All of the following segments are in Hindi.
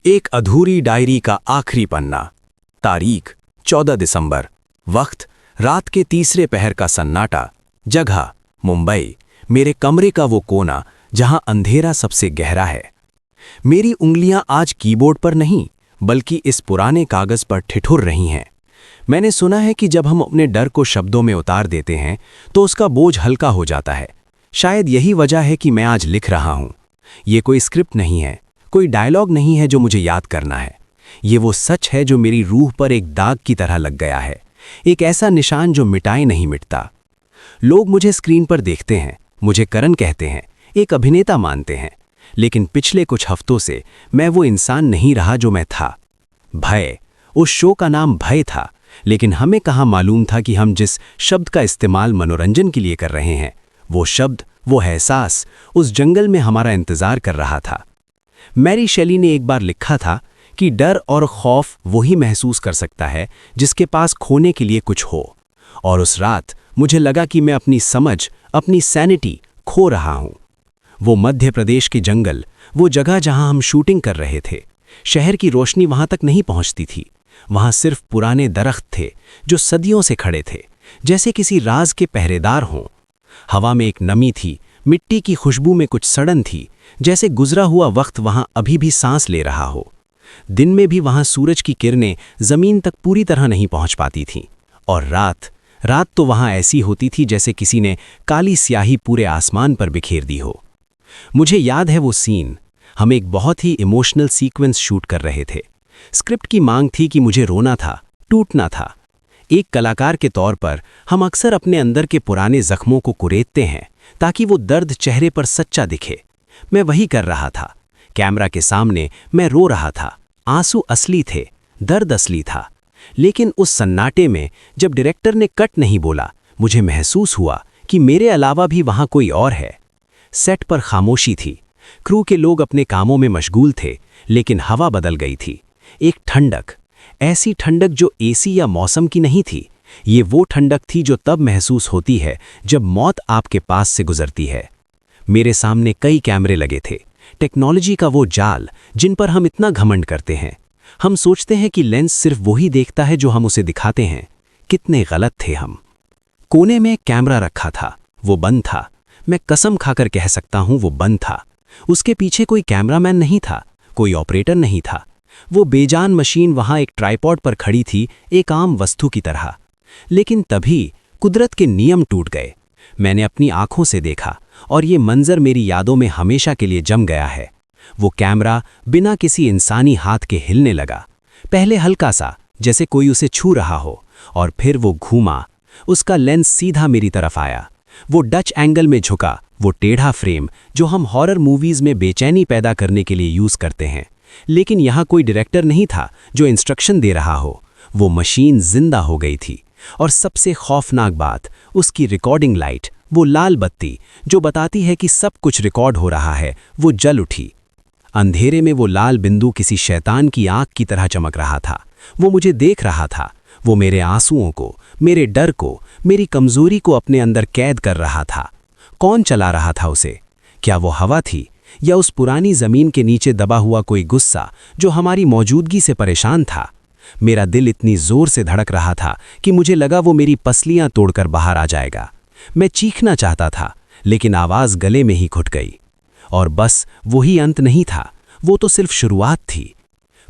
एक अधूरी डायरी का आखिरी पन्ना। तारीख 14 दिसंबर। वक्त रात के तीसरे पहर का सन्नाटा। जगह मुंबई। मेरे कमरे का वो कोना जहां अंधेरा सबसे गहरा है। मेरी उंगलियां आज कीबोर्ड पर नहीं बल्कि इस पुराने कागज पर ठिठुर रही हैं। मैंने सुना है कि जब हम अपने डर को शब्दों में उतार देते हैं तो उसका बोझ हल्का हो जाता है। शायद यही वजह है कि मैं आज लिख रहा हूं। ये कोई स्क्रिप्ट नहीं है, कोई डायलॉग नहीं है जो मुझे याद करना है। ये वो सच है जो मेरी रूह पर एक दाग की तरह लग गया है, एक ऐसा निशान जो मिटाए नहीं मिटता। लोग मुझे स्क्रीन पर देखते हैं, मुझे करण कहते हैं, एक अभिनेता मानते हैं, लेकिन पिछले कुछ हफ्तों से मैं वो इंसान नहीं रहा जो मैं था। भय, उस शो का नाम भय था, लेकिन हमें कहाँ मालूम था कि हम जिस शब्द का इस्तेमाल मनोरंजन के लिए कर रहे हैं, वो शब्द, वो एहसास उस जंगल में हमारा इंतजार कर रहा था। मैरी शेली ने एक बार लिखा था कि डर और खौफ वही महसूस कर सकता है जिसके पास खोने के लिए कुछ हो। और उस रात मुझे लगा कि मैं अपनी समझ, अपनी सैनिटी खो रहा हूं। वो मध्य प्रदेश के जंगल, वो जगह जहां हम शूटिंग कर रहे थे। शहर की रोशनी वहां तक नहीं पहुंचती थी। वहां सिर्फ पुराने दरख्त थे जो सदियों से खड़े थे, जैसे किसी राज के पहरेदार हों। हवा में एक नमी थी, मिट्टी की खुशबू में कुछ सड़न थी, जैसे गुजरा हुआ वक्त वहां अभी भी सांस ले रहा हो। दिन में भी वहां सूरज की किरणें जमीन तक पूरी तरह नहीं पहुंच पाती थीं। और रात तो वहां ऐसी होती थी जैसे किसी ने काली स्याही पूरे आसमान पर बिखेर दी हो। मुझे याद है वो सीन। हम एक बहुत ही इमोशनल सीक्वेंस शूट कर रहे थे। स्क्रिप्ट की मांग थी कि मुझे रोना था, टूटना था। एक कलाकार के तौर पर हम अक्सर अपने अंदर के पुराने जख्मों को कुरेदते हैं ताकि वो दर्द चेहरे पर सच्चा दिखे। मैं वही कर रहा था। कैमरा के सामने मैं रो रहा था। आंसू असली थे, दर्द असली था। लेकिन उस सन्नाटे में जब डायरेक्टर ने कट नहीं बोला, मुझे महसूस हुआ कि मेरे अलावा भी वहां कोई और है। सेट पर खामोशी थी। क्रू के लोग अपने कामों में मशगूल थे, लेकिन हवा बदल गई थी। एक ठंडक, ऐसी ठंडक जो एसी या मौसम की नहीं थी। ये वो ठंडक थी जो तब महसूस होती है जब मौत आपके पास से गुजरती है। मेरे सामने कई कैमरे लगे थे, टेक्नोलॉजी का वो जाल जिन पर हम इतना घमंड करते हैं। हम सोचते हैं कि लेंस सिर्फ वही देखता है जो हम उसे दिखाते हैं। कितने गलत थे हम। कोने में एक कैमरा रखा था, वो बंद था। मैं कसम खाकर कह सकता हूं वो बंद था। उसके पीछे कोई कैमरामैन नहीं था, कोई ऑपरेटर नहीं था। वो बेजान मशीन वहां एक ट्राइपॉड पर खड़ी थी, एक आम वस्तु की तरह। लेकिन तभी कुदरत के नियम टूट गए। मैंने अपनी आंखों से देखा और ये मंजर मेरी यादों में हमेशा के लिए जम गया है। वो कैमरा बिना किसी इंसानी हाथ के हिलने लगा। पहले हल्का सा, जैसे कोई उसे छू रहा हो, और फिर वो घूमा। उसका लेंस सीधा मेरी तरफ आया। वो डच एंगल में झुका, वो टेढ़ा फ्रेम जो हम हॉरर मूवीज में बेचैनी पैदा करने के लिए यूज करते हैं। लेकिन यहाँ कोई डायरेक्टर नहीं था जो इंस्ट्रक्शन दे रहा हो। वो मशीन जिंदा हो गई थी। और सबसे खौफनाक बात, उसकी रिकॉर्डिंग लाइट, वो लाल बत्ती जो बताती है कि सब कुछ रिकॉर्ड हो रहा है, वो जल उठी। अंधेरे में वो लाल बिंदु किसी शैतान की आंख की तरह चमक रहा था। वो मुझे देख रहा था। वो मेरे आंसुओं को, मेरे डर को, मेरी कमजोरी को अपने अंदर कैद कर रहा था। कौन चला रहा था उसे? क्या वो हवा थी, या उस पुरानी जमीन के नीचे दबा हुआ कोई गुस्सा जो हमारी मौजूदगी से परेशान था? मेरा दिल इतनी जोर से धड़क रहा था कि मुझे लगा वो मेरी पसलियां तोड़कर बाहर आ जाएगा। मैं चीखना चाहता था, लेकिन आवाज गले में ही घुट गई। और बस वही अंत नहीं था, वो तो सिर्फ शुरुआत थी।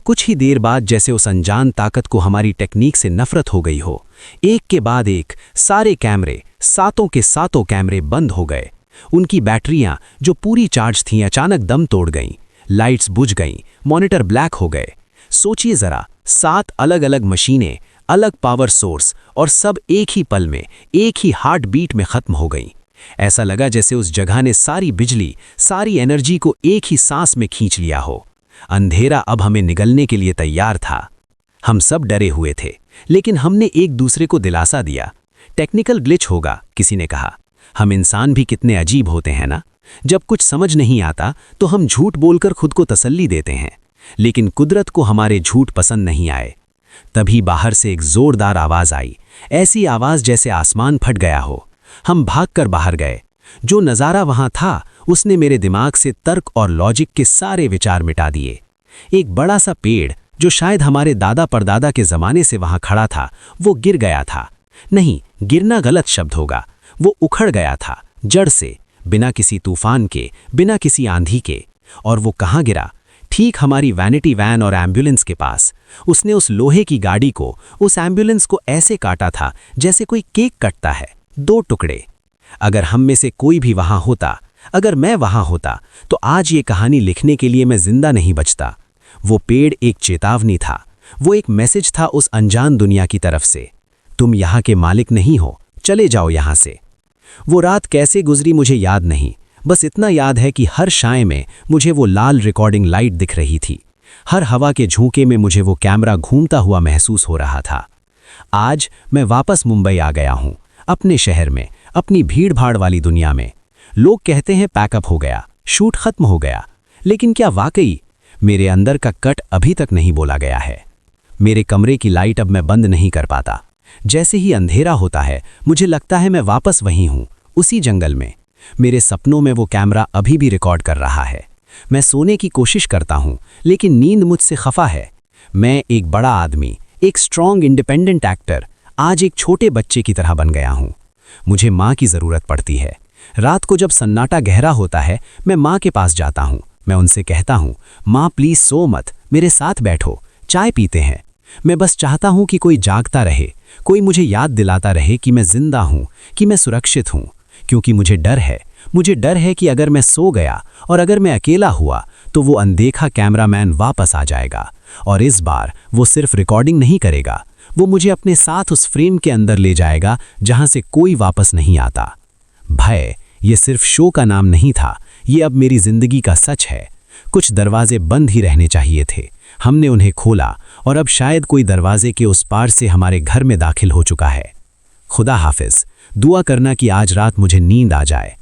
कुछ ही देर बाद जैसे उस अनजान ताकत को हमारी टेक्निक से नफरत हो गई हो, एक के बाद एक सारे कैमरे, सातों के सातों कैमरे बंद हो गए। उनकी बैटरियां जो पूरी चार्ज थीं अचानक दम तोड़ गईं। लाइट्स बुझ गईं, मॉनिटर ब्लैक हो गए। सोचिए जरा, 7 अलग अलग मशीनें, अलग पावर सोर्स, और सब एक ही पल में, एक ही हार्ट बीट में खत्म हो गईं। ऐसा लगा जैसे उस जगह ने सारी बिजली, सारी एनर्जी को एक ही सांस में खींच लिया हो। अंधेरा अब हमें निगलने के लिए तैयार था। हम सब डरे हुए थे, लेकिन हमने एक दूसरे को दिलासा दिया। टेक्निकल ग्लिच होगा, किसी ने कहा। हम इंसान भी कितने अजीब होते हैं ना। जब कुछ समझ नहीं आता तो हम झूठ बोलकर खुद को तसल्ली देते हैं। लेकिन कुदरत को हमारे झूठ पसंद नहीं आए। तभी बाहर से एक जोरदार आवाज आई, ऐसी आवाज जैसे आसमान फट गया हो। हम भागकर बाहर गए। जो नज़ारा वहां था उसने मेरे दिमाग से तर्क और लॉजिक के सारे विचार मिटा दिए। एक बड़ा सा पेड़ जो शायद हमारे दादा परदादा के जमाने से वहां खड़ा था, वो गिर गया था। नहीं, गिरना गलत शब्द होगा, वो उखड़ गया था जड़ से, बिना किसी तूफान के, बिना किसी आंधी के। और वो कहाँ गिरा? ठीक हमारी वैनिटी वैन और एम्बुलेंस के पास। उसने उस लोहे की गाड़ी को, उस एम्बुलेंस को ऐसे काटा था जैसे कोई केक कटता है, 2 टुकड़े। अगर हम में से कोई भी वहां होता, अगर मैं वहां होता, तो आज ये कहानी लिखने के लिए मैं जिंदा नहीं बचता। वो पेड़ एक चेतावनी था, वो एक मैसेज था उस अनजान दुनिया की तरफ से, तुम यहाँ के मालिक नहीं हो, चले जाओ यहाँ से। वो रात कैसे गुजरी मुझे याद नहीं, बस इतना याद है कि हर शाय में मुझे वो लाल रिकॉर्डिंग लाइट दिख रही थी। हर हवा के झोंके में मुझे वो कैमरा घूमता हुआ महसूस हो रहा था। आज मैं वापस मुंबई आ गया हूँ, अपने शहर में, अपनी भीड़-भाड़ वाली दुनिया में। लोग कहते हैं पैकअप हो गया, शूट खत्म हो गया, लेकिन क्या वाकई? मेरे अंदर का कट अभी तक नहीं बोला गया है। मेरे कमरे की लाइट अब मैं बंद नहीं कर पाता। जैसे ही अंधेरा होता है, मुझे लगता है मैं वापस वहीं हूँ, उसी जंगल में। मेरे सपनों में वो कैमरा अभी भी रिकॉर्ड कर रहा है। मैं सोने की कोशिश करता हूँ, लेकिन नींद मुझसे खफा है। मैं एक बड़ा आदमी, एक स्ट्रॉन्ग इंडिपेंडेंट एक्टर, आज एक छोटे बच्चे की तरह बन गया हूँ। मुझे माँ की ज़रूरत पड़ती है। रात को जब सन्नाटा गहरा होता है, मैं माँ के पास जाता हूँ। मैं उनसे कहता हूँ, माँ प्लीज़ सो मत, मेरे साथ बैठो, चाय पीते हैं। मैं बस चाहता हूँ कि कोई जागता रहे, कोई मुझे याद दिलाता रहे कि मैं जिंदा हूँ, कि मैं सुरक्षित हूँ। क्योंकि मुझे डर है कि अगर मैं सो गया और अगर मैं अकेला हुआ, तो वो अनदेखा कैमरामैन वापस आ जाएगा। और इस बार वो सिर्फ रिकॉर्डिंग नहीं करेगा, वो मुझे अपने साथ उस फ्रेम के अंदर ले जाएगा जहां से कोई वापस नहीं आता। भय, ये सिर्फ शो का नाम नहीं था, ये अब मेरी जिंदगी का सच है। कुछ दरवाजे बंद ही रहने चाहिए थे, हमने उन्हें खोला, और अब शायद कोई दरवाजे के उस पार से हमारे घर में दाखिल हो चुका है। खुदा हाफिज। दुआ करना कि आज रात मुझे नींद आ जाए।